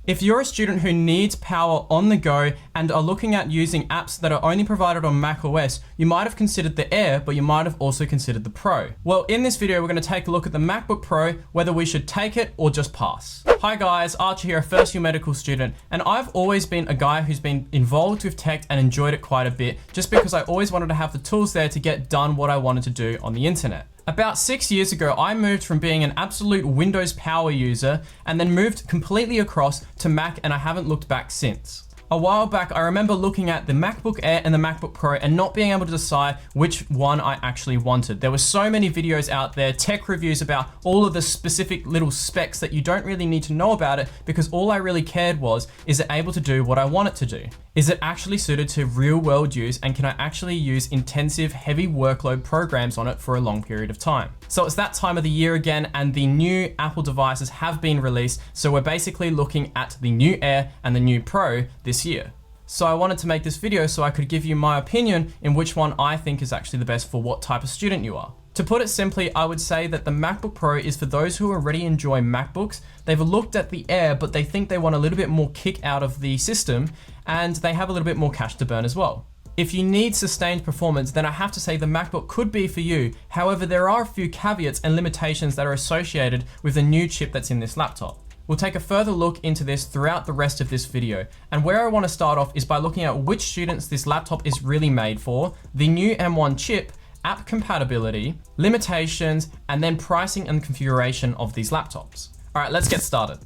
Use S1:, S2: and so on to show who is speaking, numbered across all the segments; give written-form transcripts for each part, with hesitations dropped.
S1: If you're a student who needs power on the go and are looking at using apps that are only provided on macOS, you might have considered the Air, but you might have also considered the Pro. Well, in this video, we're going to take a look at the MacBook Pro, whether we should take it or just pass. Hi guys, Archer here, a first year medical student, and I've always been a guy who's been involved with tech and enjoyed it quite a bit, just because I always wanted to have the tools there to get done what I wanted to do on the internet. About 6 years ago, I moved from being an absolute Windows power user and then moved completely across to Mac, and I haven't looked back since. A while back, I remember looking at the MacBook Air and the MacBook Pro and not being able to decide which one I actually wanted. There were so many videos out there, tech reviews about all of the specific little specs that you don't really need to know about it, because all I really cared was, is it able to do what I want it to do? Is it actually suited to real world use, and can I actually use intensive, heavy workload programs on it for a long period of time? So it's that time of the year again, and the new Apple devices have been released. So we're basically looking at the new Air and the new Pro this year. So I wanted to make this video so I could give you my opinion in which one I think is actually the best for what type of student you are. To put it simply, I would say that the MacBook Pro is for those who already enjoy MacBooks. They've looked at the Air, but they think they want a little bit more kick out of the system, and they have a little bit more cash to burn as well. If you need sustained performance, then I have to say the MacBook could be for you. However, there are a few caveats and limitations that are associated with the new chip that's in this laptop. We'll take a further look into this throughout the rest of this video. And where I want to start off is by looking at which students this laptop is really made for, the new M1 chip, app compatibility, limitations, and then pricing and configuration of these laptops. All right, let's get started.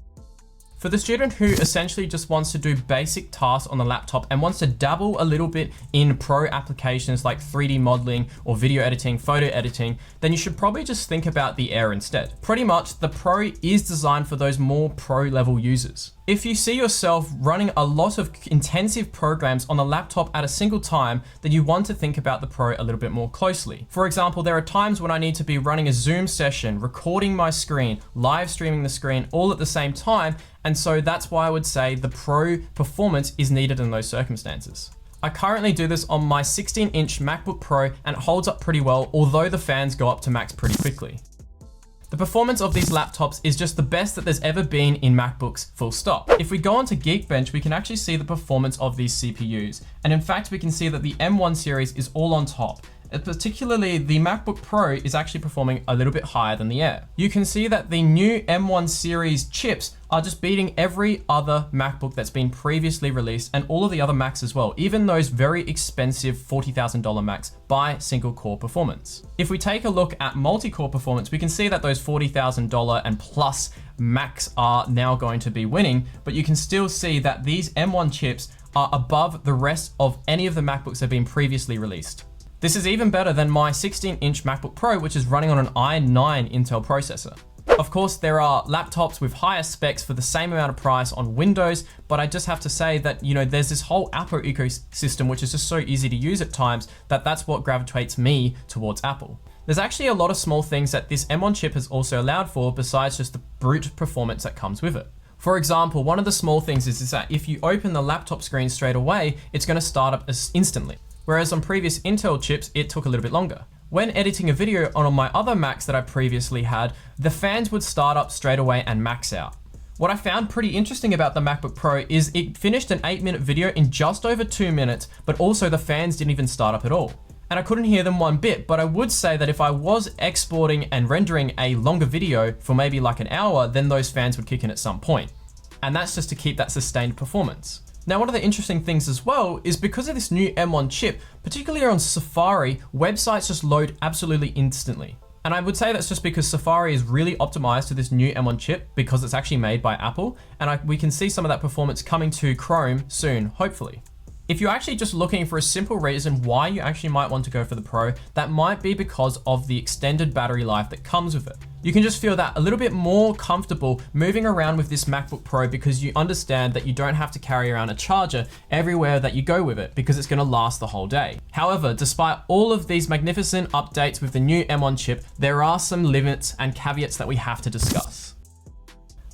S1: For the student who essentially just wants to do basic tasks on the laptop and wants to dabble a little bit in pro applications like 3D modeling or video editing, photo editing, then you should probably just think about the Air instead. Pretty much, the Pro is designed for those more pro level users. If you see yourself running a lot of intensive programs on the laptop at a single time, then you want to think about the Pro a little bit more closely. For example, there are times when I need to be running a Zoom session, recording my screen, live streaming the screen all at the same time, and so that's why I would say the Pro performance is needed in those circumstances. I currently do this on my 16-inch MacBook Pro and it holds up pretty well, although the fans go up to max pretty quickly. The performance of these laptops is just the best that there's ever been in MacBooks, full stop. If we go onto Geekbench, we can actually see the performance of these CPUs. And in fact, we can see that the M1 series is all on top. Particularly, the MacBook Pro is actually performing a little bit higher than the Air. You can see that the new M1 series chips are just beating every other MacBook that's been previously released, and all of the other Macs as well, even those very expensive $40,000 Macs by single core performance. If we take a look at multi-core performance, we can see that those $40,000 and plus Macs are now going to be winning, but you can still see that these M1 chips are above the rest of any of the MacBooks that have been previously released. This is even better than my 16-inch MacBook Pro, which is running on an i9 Intel processor. Of course, there are laptops with higher specs for the same amount of price on Windows, but I just have to say that, there's this whole Apple ecosystem, which is just so easy to use at times, that that's what gravitates me towards Apple. There's actually a lot of small things that this M1 chip has also allowed for, besides just the brute performance that comes with it. For example, one of the small things is that if you open the laptop screen straight away, it's going to start up instantly. Whereas on previous Intel chips, it took a little bit longer. When editing a video on my other Macs that I previously had, the fans would start up straight away and max out. What I found pretty interesting about the MacBook Pro is it finished an 8-minute video in just over 2 minutes, but also the fans didn't even start up at all. And I couldn't hear them one bit, but I would say that if I was exporting and rendering a longer video for maybe like an hour, then those fans would kick in at some point. And that's just to keep that sustained performance. Now, one of the interesting things as well is because of this new M1 chip, particularly on Safari, websites just load absolutely instantly. And I would say that's just because Safari is really optimized to this new M1 chip because it's actually made by Apple. And we can see some of that performance coming to Chrome soon, hopefully. If you're actually just looking for a simple reason why you actually might want to go for the Pro, that might be because of the extended battery life that comes with it. You can just feel that a little bit more comfortable moving around with this MacBook Pro because you understand that you don't have to carry around a charger everywhere that you go with it because it's going to last the whole day. However, despite all of these magnificent updates with the new M1 chip, there are some limits and caveats that we have to discuss.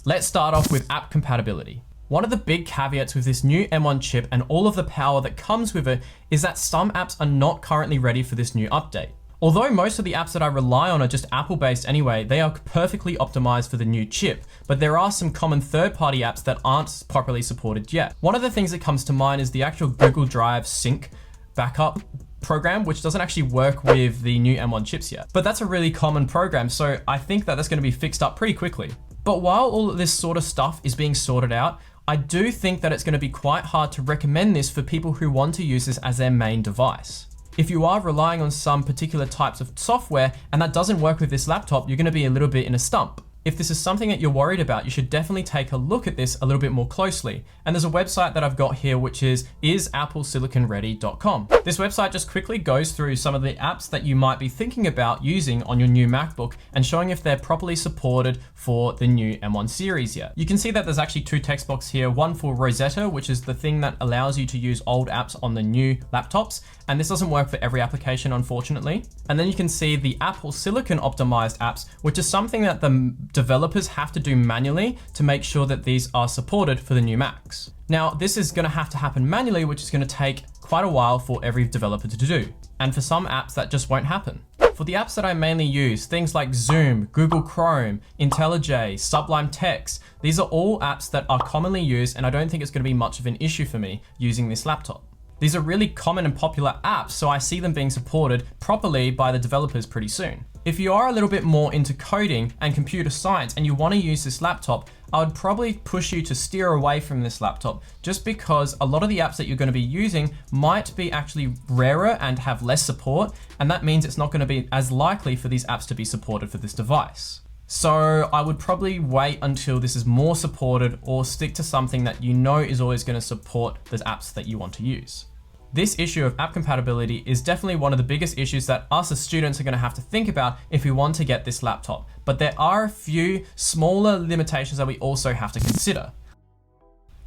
S1: Let's start off with app compatibility. One of the big caveats with this new M1 chip and all of the power that comes with it is that some apps are not currently ready for this new update. Although most of the apps that I rely on are just Apple-based anyway, they are perfectly optimized for the new chip, but there are some common third-party apps that aren't properly supported yet. One of the things that comes to mind is the actual Google Drive Sync backup program, which doesn't actually work with the new M1 chips yet. But that's a really common program, so I think that that's going to be fixed up pretty quickly. But while all of this sort of stuff is being sorted out, I do think that it's going to be quite hard to recommend this for people who want to use this as their main device. If you are relying on some particular types of software and that doesn't work with this laptop, you're going to be a little bit in a stump. If this is something that you're worried about, you should definitely take a look at this a little bit more closely. And there's a website that I've got here, which is appleSiliconReady.com. This website just quickly goes through some of the apps that you might be thinking about using on your new MacBook and showing if they're properly supported for the new M1 series yet. You can see that there's actually two text boxes here, one for Rosetta, which is the thing that allows you to use old apps on the new laptops. And this doesn't work for every application, unfortunately. And then you can see the Apple Silicon optimized apps, which is something that the developers have to do manually to make sure that these are supported for the new Macs. Now, this is going to have to happen manually, which is going to take quite a while for every developer to do. And for some apps, that just won't happen. For the apps that I mainly use, things like Zoom, Google Chrome, IntelliJ, Sublime Text, these are all apps that are commonly used, and I don't think it's going to be much of an issue for me using this laptop. These are really common and popular apps, so I see them being supported properly by the developers pretty soon. If you are a little bit more into coding and computer science and you want to use this laptop, I would probably push you to steer away from this laptop just because a lot of the apps that you're going to be using might be actually rarer and have less support, and that means it's not going to be as likely for these apps to be supported for this device. So I would probably wait until this is more supported or stick to something that you know is always going to support the apps that you want to use. This issue of app compatibility is definitely one of the biggest issues that us as students are going to have to think about if we want to get this laptop. But there are a few smaller limitations that we also have to consider.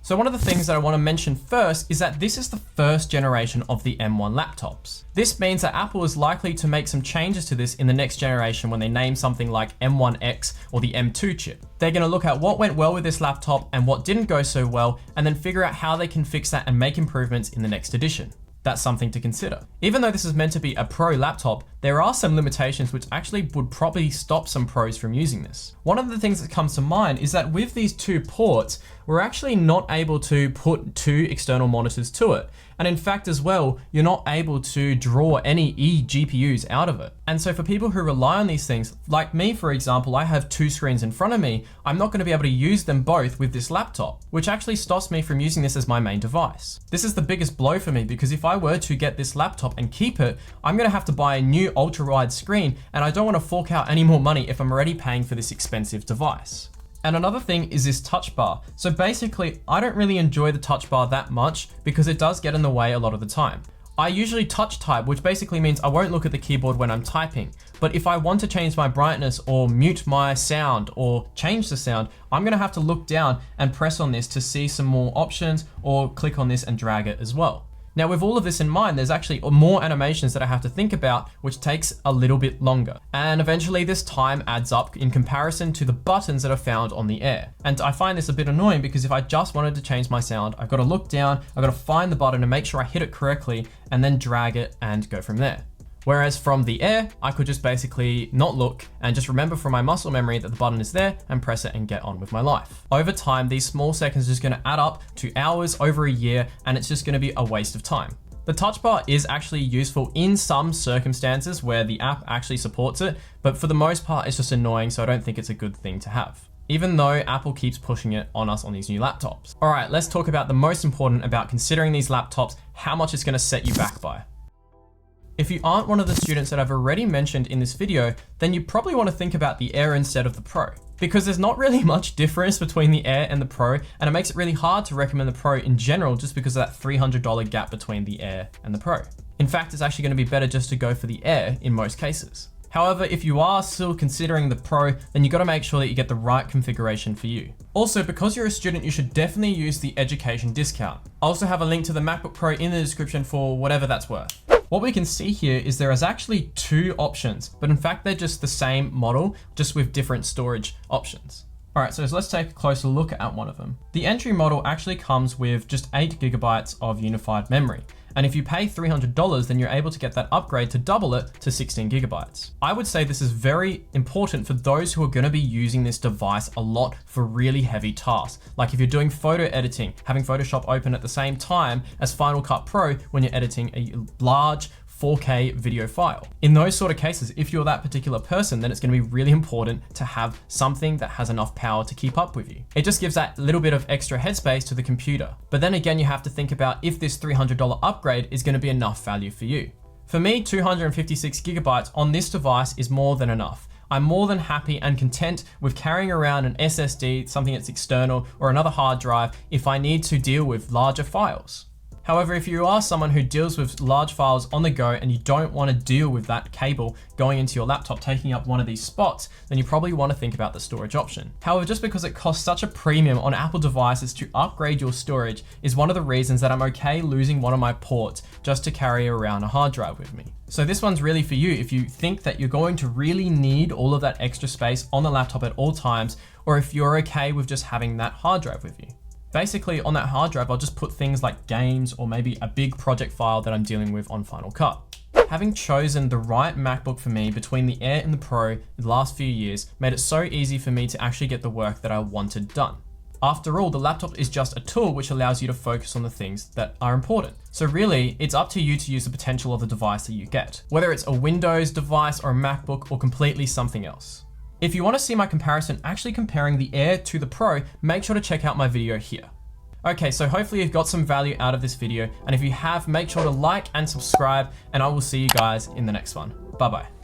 S1: So one of the things that I want to mention first is that this is the first generation of the M1 laptops. This means that Apple is likely to make some changes to this in the next generation when they name something like M1X or the M2 chip. They're going to look at what went well with this laptop and what didn't go so well, and then figure out how they can fix that and make improvements in the next edition. That's something to consider. Even though this is meant to be a pro laptop, there are some limitations which actually would probably stop some pros from using this. One of the things that comes to mind is that with these two ports, we're actually not able to put two external monitors to it. And in fact as well, you're not able to draw any eGPUs out of it. And so for people who rely on these things, like me for example, I have two screens in front of me, I'm not going to be able to use them both with this laptop, which actually stops me from using this as my main device. This is the biggest blow for me because if I were to get this laptop and keep it, I'm going to have to buy a new ultra-wide screen, and I don't want to fork out any more money if I'm already paying for this expensive device. And another thing is this touch bar. So basically, I don't really enjoy the touch bar that much because it does get in the way a lot of the time. I usually touch type, which basically means I won't look at the keyboard when I'm typing. But if I want to change my brightness or mute my sound or change the sound, I'm gonna have to look down and press on this to see some more options or click on this and drag it as well. Now with all of this in mind, there's actually more animations that I have to think about, which takes a little bit longer. And eventually this time adds up in comparison to the buttons that are found on the Air. And I find this a bit annoying because if I just wanted to change my sound, I've got to look down, I've got to find the button and make sure I hit it correctly and then drag it and go from there. Whereas from the Air, I could just basically not look and just remember from my muscle memory that the button is there and press it and get on with my life. Over time, these small seconds are just gonna add up to hours over a year, and it's just gonna be a waste of time. The touch bar is actually useful in some circumstances where the app actually supports it, but for the most part, it's just annoying, so I don't think it's a good thing to have, even though Apple keeps pushing it on us on these new laptops. All right, let's talk about the most important about considering these laptops, how much it's gonna set you back by. If you aren't one of the students that I've already mentioned in this video, then you probably want to think about the Air instead of the Pro, because there's not really much difference between the Air and the Pro, and it makes it really hard to recommend the Pro in general just because of that $300 gap between the Air and the Pro. In fact, it's actually going to be better just to go for the Air in most cases. However, if you are still considering the Pro, then you got to make sure that you get the right configuration for you. Also, because you're a student, you should definitely use the education discount. I also have a link to the MacBook Pro in the description for whatever that's worth. What we can see here is there is actually two options, but in fact, they're just the same model, just with different storage options. All right, so let's take a closer look at one of them. The entry model actually comes with just 8 GB of unified memory. And if you pay $300, then you're able to get that upgrade to double it to 16 gigabytes. I would say this is very important for those who are going to be using this device a lot for really heavy tasks. Like if you're doing photo editing, having Photoshop open at the same time as Final Cut Pro when you're editing a large 4K video file. In those sort of cases, if you're that particular person, then it's going to be really important to have something that has enough power to keep up with you. It just gives that little bit of extra headspace to the computer. But then again, you have to think about if this $300 upgrade is going to be enough value for you. For me, 256 gigabytes on this device is more than enough. I'm more than happy and content with carrying around an SSD, something that's external, or another hard drive if I need to deal with larger files. However, if you are someone who deals with large files on the go and you don't want to deal with that cable going into your laptop taking up one of these spots, then you probably want to think about the storage option. However, just because it costs such a premium on Apple devices to upgrade your storage is one of the reasons that I'm okay losing one of my ports just to carry around a hard drive with me. So this one's really for you if you think that you're going to really need all of that extra space on the laptop at all times, or if you're okay with just having that hard drive with you. Basically, on that hard drive, I'll just put things like games or maybe a big project file that I'm dealing with on Final Cut. Having chosen the right MacBook for me between the Air and the Pro the last few years made it so easy for me to actually get the work that I wanted done. After all, the laptop is just a tool which allows you to focus on the things that are important. So really, it's up to you to use the potential of the device that you get, whether it's a Windows device or a MacBook or completely something else. If you want to see my comparison actually comparing the Air to the Pro, make sure to check out my video here. Okay, so hopefully you've got some value out of this video, and if you have, make sure to like and subscribe, and I will see you guys in the next one. Bye bye.